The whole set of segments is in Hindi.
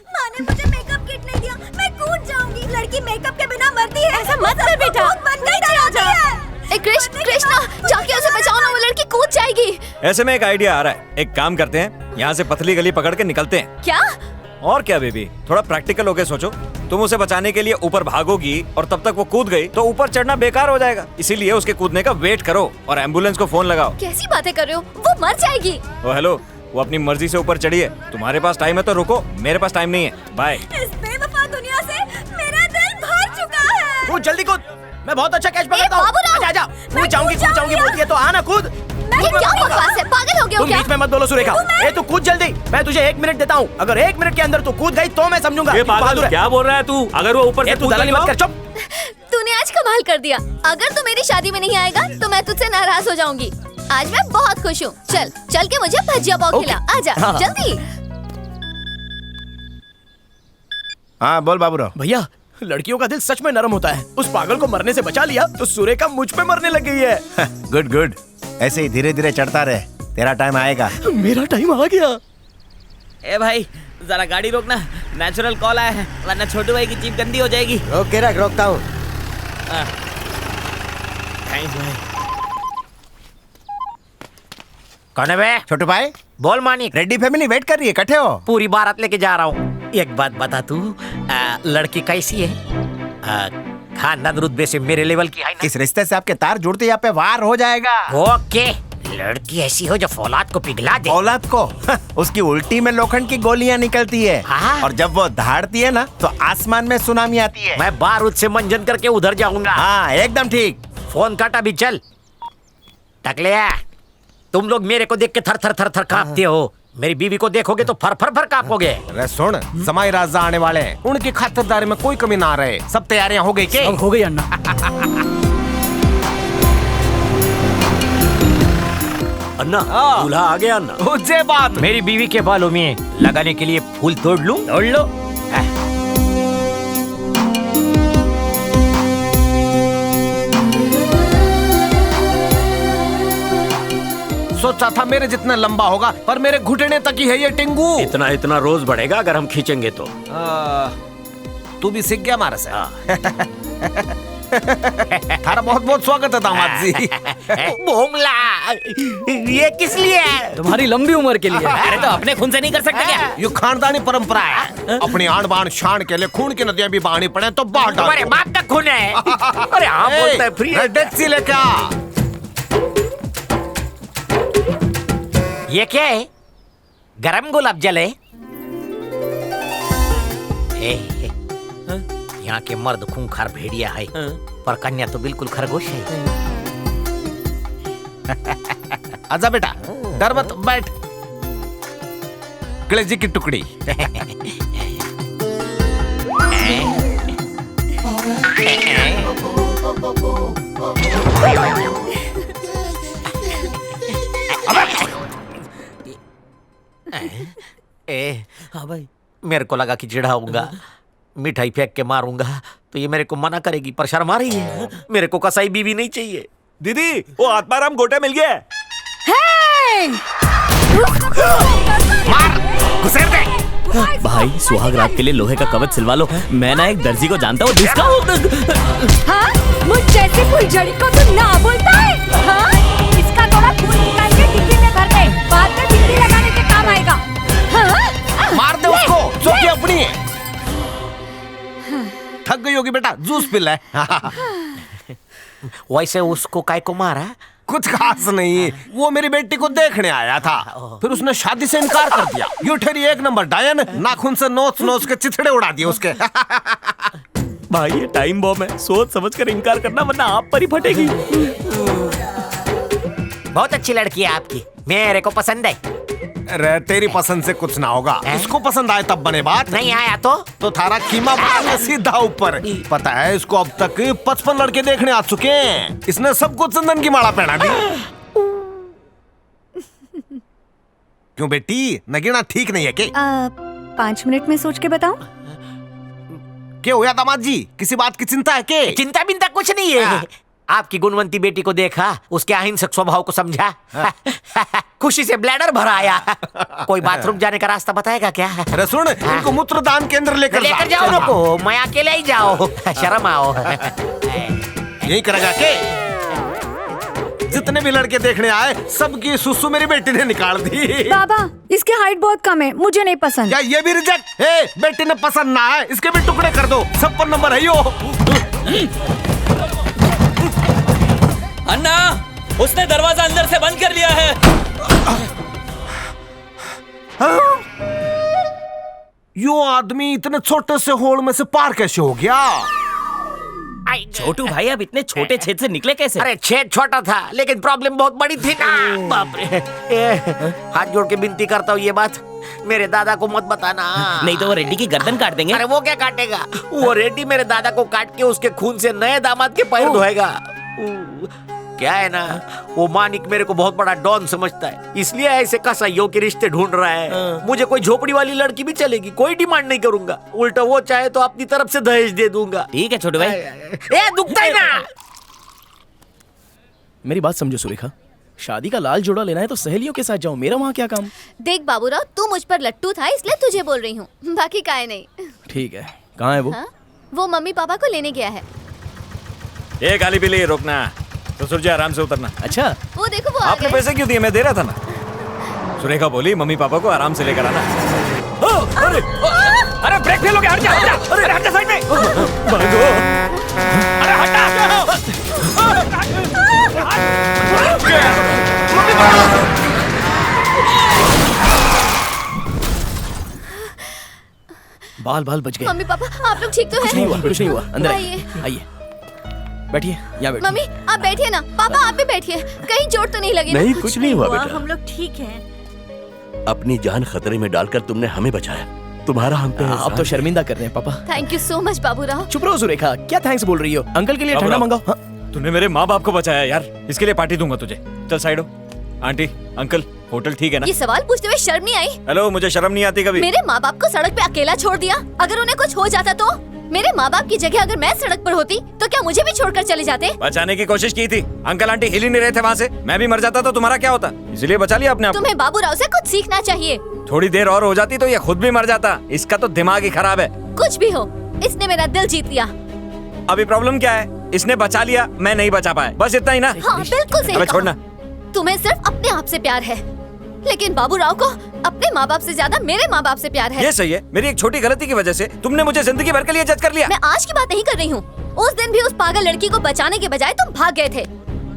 माँ ने मुझे मेकअप किट नहीं दिया, मैं कूद जाऊंगी। लड़की मेकअप के बिना मरती है। ऐसा मत कर बेटा, कृष्णा जाके उसे बचाओ ना, वो लड़की कूद जाएगी। ऐसे में एक आइडिया आ रहा है, एक काम करते हैं, यहाँ से पतली गली पकड़ के निकलते हैं। क्या? और क्या बेबी, थोड़ा प्रैक्टिकल होके सोचो। तुम उसे बचाने के लिए ऊपर भागोगी और तब तक वो कूद गई तो ऊपर चढ़ना बेकार हो जाएगा। इसीलिए उसके कूदने का वेट करो और एम्बुलेंस को फोन लगाओ। कैसी बातें कर रहे हो, वो मर जाएगी। ओ हेलो, वो अपनी मर्जी से ऊपर चढ़ी है। तुम्हारे पास टाइम है तो रुको, मेरे पास टाइम नहीं है। बाय। इस बेवफा दुनिया से मेरा दिल भर चुका है। कूद जल्दी कूद, मैं बहुत अच्छा कैच पकड़ता हूँ। आजा कूद जाऊंगी बोलती है तो आना कूद। ये क्या बकवास है, पागल हो गए हो तुम क्या? बीच में मत बोलो सुरेखा। ए तू कूद जल्दी, मैं तुझे 1 मिनट देता हूँ। अगर 1 मिनट के अंदर तू कूद गई तो मैं समझूंगा। ये पागल क्या बोल रहा है तू? अगर वो ऊपर से तू दलाली मत कर, चुप। तूने आज कमाल कर दिया। अगर तू मेरी शादी में नहीं आएगा तो मैं तुझसे नाराज हो जाऊंगी। आज मैं बहुत खुश हूँ। चल के मुझे भजिया पाव खिला। आजा जल्दी। हाँ बोल बाबूराव। भैया, लड़कियों का दिल सच में नरम होता है। उस पागल को मरने से बचा लिया तो सुरेखा मुझ पे मरने लग गई है। गुड गुड, ऐसे ही धीरे धीरे चढ़ता रहे, तेरा टाइम आएगा। मेरा टाइम आ गया। ए भाई जरा गाड़ी रोकना, नेचुरल कॉल आया है, वरना छोटू भाई की जीप गंदी हो जाएगी। रोक के रख, रोकता हूँ। थैंक्स भाई। कौन है बे? छोटू भाई बोल मानिक। रेड्डी फैमिली वेट कर रही है, इकट्ठे हो? पूरी बारात लेके जा रहा हूँ। एक बात बता तू, लड़की कैसी है? खानदान रुतबे से मेरे लेवल की है ना? इस रिश्ते से आपके तार जुड़ते यहाँ पे वार हो जाएगा। ओके, लड़की ऐसी हो जो फौलाद को पिघला दे। औलाद को उसकी उल्टी में लोखंड की गोलियां निकलती है। हाँ? और जब वो धाड़ती है ना तो आसमान में सुनामी आती है। मैं बारूद से मंजन करके उधर जाऊंगा। हाँ एकदम ठीक। फोन काट अभी, चल। टकलिया, तुम लोग मेरे को देख के थर थर थर थर कांपते हो, मेरी बीवी को देखोगे तो फर फर फर कांपोगे। अरे सुन, समय राजा आने वाले हैं, उनकी खातिरदारी में कोई कमी ना रहे। सब तैयारियां हो गई के? अब हो गई अन्ना। अन्ना दूल्हा आ गया। अन्ना मुझे बात मेरी बीवी के बालों में लगाने के लिए फूल तोड़ लूं? तोड़ लो। सोचा था मेरे जितना लंबा होगा, पर मेरे घुटने तक ही है ये टिंगू। इतना रोज बढ़ेगा अगर हम खींचेंगे तो। तू भी सीख गया हमारे से। थारा बहुत बहुत स्वागत है दामाद जी। बोमला, ये किस लिए? तुम्हारी लंबी उम्र के लिए। अरे तो अपने खून से नहीं कर सकते क्या? ये खानदानी परंपरा है। अपनी आन बान शान के लिए खून की नदियां भी बहानी पड़े तो बाहर डाल। तुम्हारे बाप का खून है। अरे हाँ बोलता है फ्री। टैक्सी लेके आ। ये क्या है? गरम गुलाब जल है? यहाँ के मर्द खूंखार भेड़िया है, पर कन्या तो बिल्कुल खरगोश है। आजा बेटा, डर मत, बैठ। कलेजी की टुकड़ी। हाँ भाई, मेरे को लगा कि चिढ़ाऊंगा, मिठाई फेंक के मारूंगा तो ये मेरे को मना करेगी, पर शर्मा रही है। मेरे को कसाई बीवी नहीं चाहिए। दीदी, वो आत्माराम गोटा मिल गया है। मार, घुसेड़ दे। भाई सुहाग रात के लिए लोहे का कवच सिलवा लो। मैं ना एक दर्जी को जानता हूँ जिसका हाँ? मुझ जैसे फुलझड़ी को तू ना बोलता है? हाँ? इसका थोड़ा खून निकाल के डिब्बी में भर दे, बाद में बिजली लगाने के काम आएगा। हाँ? मार दे उसको, चौकी अपनी है। थक गई होगी बेटा, जूस पी ले। वैसे उसको काय को मारा? कुछ खास नहीं, वो मेरी बेटी को देखने आया था, फिर उसने शादी से इनकार कर दिया। यू ठहरी 1 नंबर डायन, नाखून से नोच नोच के चिथड़े उड़ा दिए उसके। भाई ये टाइम बॉम्ब है, सोच समझ कर इनकार करना वरना आप पर ही फटेगी। बहुत अच्छी लड़की है आपकी, मेरे को पसंद है। अरे तेरी पसंद से कुछ ना होगा, इसको पसंद आए तब बने बात। नहीं आया तो थारा कीमा बढ़ाने सीधा ऊपर। पता है इसको अब तक 55 लड़के देखने आ चुके हैं। इसने सबको चंदन की माला पहना दी। क्यों बेटी, नगीना ठीक नहीं है के? 5 मिनट में सोच के बताऊं? क्या हुआ दामाद जी, किसी बात की चिंता है के? चिंता बिंता कुछ नहीं है। आपकी गुणवंती बेटी को देखा, उसके अहिंसक स्वभाव को समझा। खुशी से ब्लैडर भर आया। कोई बाथरूम जाने का रास्ता बताएगा क्या? अरे सुन, इनको मूत्रदान केंद्र लेकर लेकर जाओ नको, मैं अकेले ही जाओ, शर्म आओ। यही करेगा के? जितने भी लड़के देखने आए सबकी सुसु मेरी बेटी ने निकाल दी। बाबा इसकी हाइट बहुत कम है, मुझे नहीं पसंद। या ये भी रिजेक्ट? बेटी ने पसंद ना है, इसके भी टुकड़े कर दो, सब पर नंबर है यो। अन्ना, उसने दरवाजा अंदर से बंद कर लिया है। यो आदमी इतने छोटे से होल में से पार कैसे हो गया? छोटू भाई अब इतने छोटे छेद से निकले कैसे? अरे छेद छोटा था लेकिन प्रॉब्लम बहुत बड़ी थी ना। बाप रे, हाथ जोड़ के विनती करता हूँ ये बात मेरे दादा को मत बताना। नहीं तो वो रेड्डी की गर्दन काट देंगे। अरे वो क्या काटेगा, वो रेड्डी मेरे दादा को काट के उसके खून से नए दामाद के पैर धोएगा। क्या है ना, वो मानिक मेरे को बहुत बड़ा डॉन समझता है, इसलिए ऐसे कसाईयों के रिश्ते ढूंढ रहा है। मुझे कोई झोपड़ी वाली लड़की भी चलेगी, कोई डिमांड नहीं करूंगा, उल्टा वो चाहे तो अपनी तरफ से दहेज दे दूंगा। ठीक है छोटू भाई। ए दुखता है ना। मेरी बात समझो सुरेखा, शादी का लाल जोड़ा लेना है तो सहेलियों के साथ जाओ, मेरा वहाँ क्या काम? देख बाबूराव, तू मुझ पर लट्टू था इसलिए तुझे बोल रही हूँ, बाकी काहे नहीं। ठीक है, कहाँ है वो? हाँ? वो मम्मी पापा को लेने गया है। ये गाली पीली रोकना तो सुरजे आराम से उतरना। अच्छा, वो देखो वो आ आपने गए। पैसे क्यों दिए? मैं दे रहा था ना। सुरेखा बोली मम्मी पापा को आराम से लेकर आना। अरे अरे ब्रेक फेल हो गया, हट जा, हट जा। अरे हट जा साइड में। अरे बाल बाल बच गए। मम्मी पापा आप लोग ठीक तो कुछ नहीं हैं? हुआ, कुछ नहीं हुआ। अंदर आइए। आइए, आइए, बैठिए, यहाँ बैठिए। मम्मी आप बैठिए ना, पापा आप भी बैठिए, कहीं चोट तो नहीं लगी ना? नहीं, कुछ नहीं हुआ बेटा। हम लोग ठीक हैं। अपनी जान खतरे में डालकर तुमने हमें बचाया, तुम्हारा हम पे आप एहसान तो है। शर्मिंदा कर रहे हैं पापा। Thank you so much Baburao. चुप रहो सुरेखा, क्या थैंक्स बोल रही हो? अंकल के लिए ठंडा बाबूराव। मंगाओ। हाँ? तूने मेरे माँ बाप को बचाया यार, इसके लिए पार्टी दूंगा तुझे। चल साइड हो। आंटी अंकल होटल ठीक है ना? ये सवाल पूछते हुए शर्म नहीं आई? हेलो, मुझे शर्म नहीं आती कभी। मेरे माँ बाप को सड़क पे अकेला छोड़ दिया, अगर उन्हें कुछ हो जाता तो? मेरे माँ बाप की जगह अगर मैं सड़क पर होती तो क्या मुझे भी छोड़कर चले जाते? बचाने की कोशिश की थी, अंकल आंटी हिल ही नहीं रहे थे वहाँ से। मैं भी मर जाता तो तुम्हारा क्या होता, इसलिए बचा लिया अपने आप को। तुम्हें बाबूराव से कुछ सीखना चाहिए। थोड़ी देर और हो जाती तो ये खुद भी मर जाता। इसका तो दिमाग ही खराब है। कुछ भी हो, इसने मेरा दिल जीत लिया। अभी प्रॉब्लम क्या है? इसने बचा लिया, मैं नहीं बचा पाया, बस इतना ही ना। हाँ बिल्कुल सही अबे कहा। छोड़ना। तुम्हें सिर्फ अपने आप से प्यार है, लेकिन बाबूराव को अपने माँ बाप से ज्यादा मेरे माँ बाप से प्यार है। ये सही है, मेरी एक छोटी गलती की वजह से तुमने मुझे जिंदगी भर के लिए जज कर लिया। मैं आज की बात नहीं कर रही हूँ, उस दिन भी उस पागल लड़की को बचाने के बजाय तुम भाग गए थे।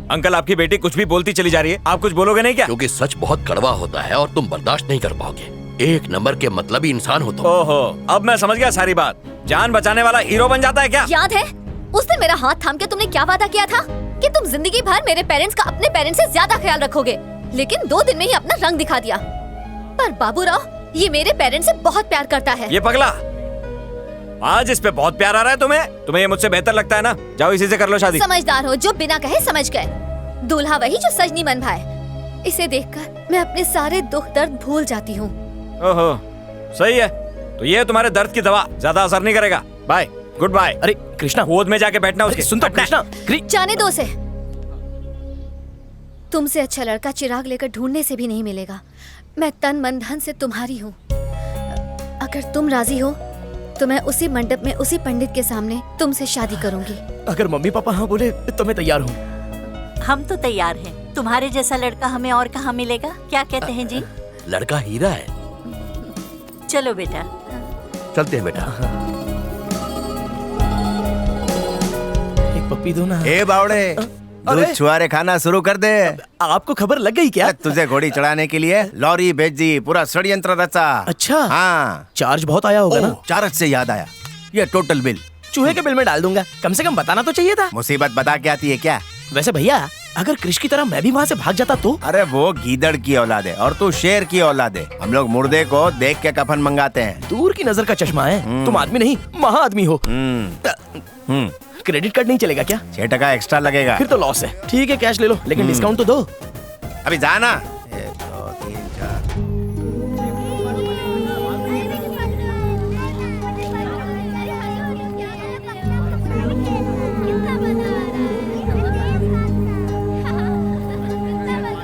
अंकल आपकी बेटी कुछ भी बोलती चली जा रही है, आप कुछ बोलोगे नहीं क्या? क्योंकि सच बहुत कड़वा होता है और तुम बर्दाश्त नहीं कर पाओगे। एक नंबर के मतलबी इंसान हो तुम। ओहो, अब मैं समझ गया सारी बात। जान बचाने वाला हीरो बन जाता है क्या? याद है उस दिन मेरा हाथ थाम के तुमने क्या वादा किया था कि तुम जिंदगी भर मेरे पेरेंट्स का अपने पेरेंट्स से ज्यादा ख्याल रखोगे, लेकिन 2 दिन में ही अपना रंग दिखा दिया। पर बाबूराव ये मेरे पेरेंट्स से बहुत प्यार करता है। ये पगला आज इस पे बहुत प्यार आ रहा है तुम्हें? तुम्हें ये मुझसे बेहतर लगता है ना? जाओ इसी से कर लो शादी। समझदार हो जो बिना कहे समझ गए। दूल्हा वही जो सजनी मन भाए। इसे देखकर मैं अपने सारे दुख दर्द भूल जाती हूँ। ओहो, सही है, तो ये तुम्हारे दर्द की दवा, ज्यादा असर नहीं करेगा। Bye, goodbye. अरे कृष्णा, गोद में जाके बैठना उसके। सुन तो कृष्णा। जाने दो उसे। तुमसे अच्छा लड़का चिराग लेकर ढूंढने से भी नहीं मिलेगा। मैं तन मन धन से तुम्हारी हूँ। अगर तुम राजी हो तो मैं उसी मंडप में उसी पंडित के सामने तुमसे शादी करूंगी। अगर मम्मी पापा हाँ बोले तो मैं तैयार हूँ। हम तो तैयार हैं। तुम्हारे जैसा लड़का हमें और कहाँ मिलेगा? क्या कहते हैं जी? लड़का हीरा है। चलो बेटा। चलते हैं बेटा। एक पप्पी दो ना। ए बावड़े, दूध छुआरे खाना शुरू कर दे। आपको खबर लग गई क्या? तुझे घोड़ी चढ़ाने के लिए लॉरी भेजी, पूरा षड्यंत्र रचा। अच्छा। हाँ, चार्ज बहुत आया होगा ना? चार्ज से याद आया, ये टोटल बिल चूहे के बिल में डाल दूंगा। कम से कम बताना तो चाहिए था। मुसीबत बता के आती है क्या? वैसे भैया, अगर कृष की तरह मैं भी वहाँ से भाग जाता तो? अरे वो गीदड़ की औलाद है और तू शेर की औलाद है। हम लोग मुर्दे को देख के कफन मंगाते हैं। दूर की नजर का चश्मा है। तुम आदमी नहीं महा आदमी हो। क्रेडिट कार्ड नहीं चलेगा क्या? 6 टका एक्स्ट्रा लगेगा। फिर तो लॉस है। ठीक है, कैश ले लो, लेकिन डिस्काउंट तो दो। अभी जाना। 1 2 3 4।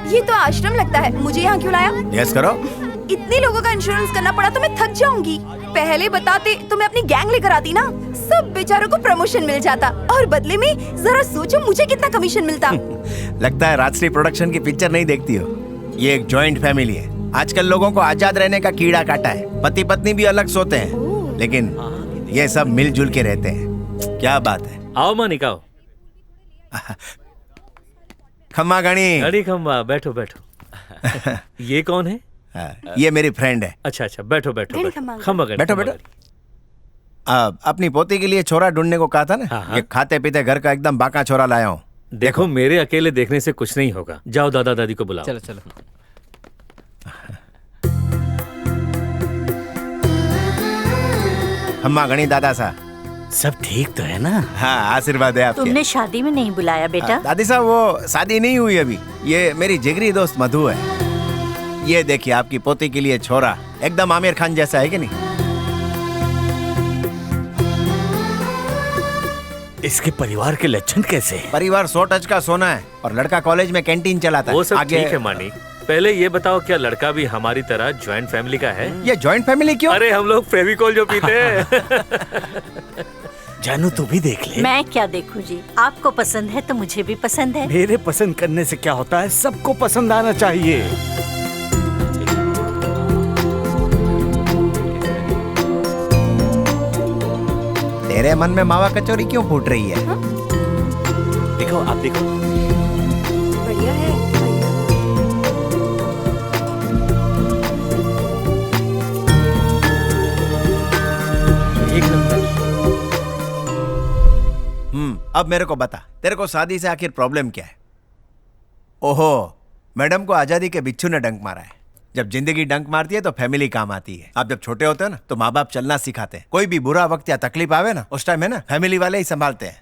ये तो आश्रम लगता है, मुझे यहाँ क्यों लाया? यस करो। इतने लोगों का इंश्योरेंस करना पड़ा तो मैं थक जाऊंगी। पहले बताते तो मैं अपनी गैंग लेकर आती ना, सब बेचारों को प्रमोशन मिल जाता और बदले में जरा सोचो मुझे कितना कमीशन मिलता। लगता है राजश्री प्रोडक्शन की पिक्चर नहीं देखती हो। ये एक जॉइंट फैमिली है। आजकल लोगों को आजाद रहने का कीड़ा काटा है। पति पत्नी भी अलग सोते हैं, लेकिन ये सब मिलजुल के रहते हैं। क्या बात है। आओ मानिक आओ। खम्मा गणी। अरे खम्मा, बैठो बैठो। ये कौन है? ये मेरी फ्रेंड है। अच्छा अच्छा, बैठो बैठो बैठो। खम्मा खम्मा गणी, बैठो खम्मा बैठो। गणी। अपनी पोती के लिए छोरा ढूंढने को कहा था ना। हाँ। ये खाते पीते घर का एकदम बाका छोरा लाया हूँ। देखो मेरे अकेले देखने से कुछ नहीं होगा, जाओ दादा दादी को बुलाओ। चलो चलो। खम्मा गणी दादा सा। सब ठीक तो है ना? हाँ, आशीर्वाद है आपके। तुमने शादी में नहीं बुलाया बेटा? दादी साहब, वो शादी नहीं हुई अभी। ये मेरी जिगरी दोस्त मधु है। ये देखिए आपकी पोती के लिए छोरा, एकदम आमिर खान जैसा है कि नहीं? इसके परिवार के लक्षण कैसे हैं? परिवार 100 टच का सोना है और लड़का कॉलेज में कैंटीन चलाता है। वो सब ठीक है मानिक, पहले ये बताओ क्या लड़का भी हमारी तरह ज्वाइंट फैमिली का है? ये जॉइंट फैमिली क्यों? अरे हम लोग फेविकोल जो पीते हैं। जानू तू भी देख ले। मैं क्या देखूं जी, आपको पसंद है तो मुझे भी पसंद है। मेरे पसंद करने से क्या होता है, सबको पसंद आना चाहिए। तेरे मन में मावा कचौरी क्यों फूट रही है? देखो आप देखो। बढ़िया है। एक नंबर। अब मेरे को बता, तेरे को शादी से आखिर प्रॉब्लम क्या है? ओहो, मैडम को आजादी के बिच्छू ने डंक मारा है। जब जिंदगी डंक मारती है तो फैमिली काम आती है। आप जब छोटे होते हो ना तो माँ बाप चलना सिखाते हैं। कोई भी बुरा वक्त या तकलीफ आवे ना, उस टाइम है ना फैमिली वाले ही संभालते हैं।